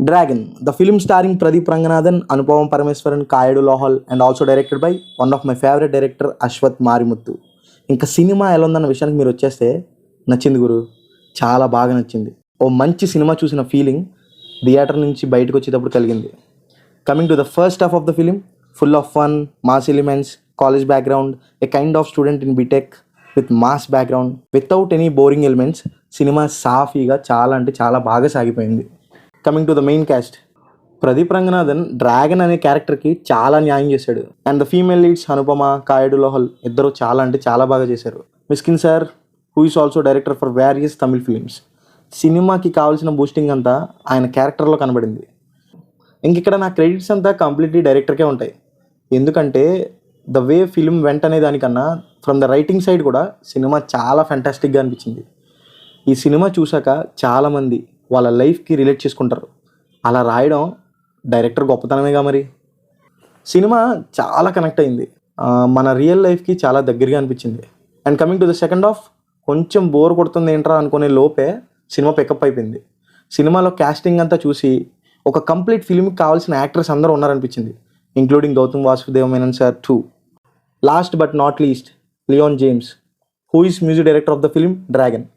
Dragon, the film starring Pradeep Ranganathan, Anupam Parameswaran, Kayadu Lohal, and also directed by one of my favorite director, Ashwath Marimuthu. ఇంకా cinema ఎలా ఉందన్న విషయానికి మీరు వచ్చేస్తే నచ్చింది గురు, చాలా బాగా నచ్చింది. ఓ మంచి సినిమా చూసిన ఫీలింగ్ థియేటర్ నుంచి బయటకు వచ్చేటప్పుడు కలిగింది. Coming to the first half of the film, full of fun, mass elements, college background, a kind of student in BTech with mass background without any boring elements. సినిమా సాఫీగా చాలా అంటే చాలా బాగా సాగిపోయింది. Coming to the main cast, Pradeep Ranganathan Dragon అనే క్యారెక్టర్కి చాలా న్యాయం చేశాడు. And the female leads Anupama, Kayadu Lohar ఇద్దరు చాలా అంటే చాలా బాగా చేశారు. Mysskin sir, who is also director for various Tamil films, సినిమాకి కావాల్సిన బూస్టింగ్ అంతా ఆయన క్యారెక్టర్లో కనబడింది. ఇక్కడ నా క్రెడిట్స్ అంతా కంప్లీట్లీ డైరెక్టర్కే ఉంటాయి. ఎందుకంటే ద వే ఫిలిం వెంట అనే దానికన్నా ఫ్రమ్ ద రైటింగ్ సైడ్ కూడా సినిమా చాలా ఫ్యాంటాస్టిక్గా అనిపించింది. ఈ సినిమా చూశాక చాలామంది వాళ్ళ లైఫ్కి రిలేట్ చేసుకుంటారు. అలా రాయడం డైరెక్టర్ గొప్పతనమేగా మరి. సినిమా చాలా కనెక్ట్ అయింది, మన రియల్ లైఫ్కి చాలా దగ్గరగా అనిపించింది. And coming to the second half, కొంచెం బోర్ కొడుతుంది ఏంట్రా అనుకునే లోపే సినిమా పికప్ అయిపోయింది. సినిమాలో క్యాస్టింగ్ అంతా చూసి ఒక కంప్లీట్ ఫిల్మ్కి కావాల్సిన యాక్టర్స్ అందరూ ఉన్నారనిపించింది, including Gautham Vasudev Menon sir too. Last but not least, Leon James, who is music director of the film Dragon.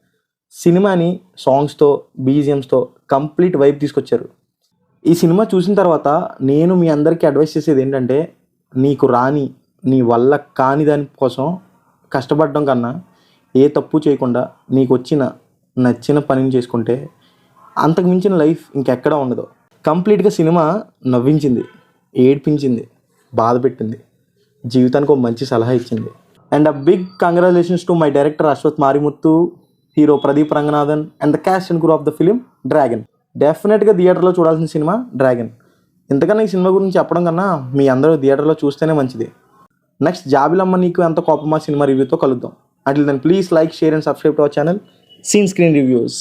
సినిమాని సాంగ్స్తో, బీజిఎమ్స్తో కంప్లీట్ వైబ్ తీసుకొచ్చారు. ఈ సినిమా చూసిన తర్వాత నేను మీ అందరికీ అడ్వైస్ చేసేది ఏంటంటే, నీకు రాని, నీ వల్ల కాని దానికోసం కష్టపడడం కన్నా ఏ తప్పు చేయకుండా నీకు వచ్చిన నచ్చిన పనిని చేసుకుంటే అంతకు మించిన లైఫ్ ఇంకెక్కడా ఉండదు. కంప్లీట్గా సినిమా నవ్వించింది, ఏడ్పించింది, బాధ పెట్టింది, జీవితానికి ఒక మంచి సలహా ఇచ్చింది. And a big congratulations to my director Ashwath Marimuthu, hero Pradeep Ranganathan and the cast and crew of the film Dragon. డెఫినెట్గా థియేటర్లో చూడాల్సిన సినిమా డ్రాగన్. ఇంతకన్నా ఈ సినిమా గురించి చెప్పడం కన్నా మీ అందరూ థియేటర్లో చూస్తేనే మంచిది. నెక్స్ట్ జాబిలమ్మ నీకు ఎంత కోపమా సినిమా రివ్యూతో కలుద్దాం. Until then please like, share and subscribe to our channel Scene Screen reviews.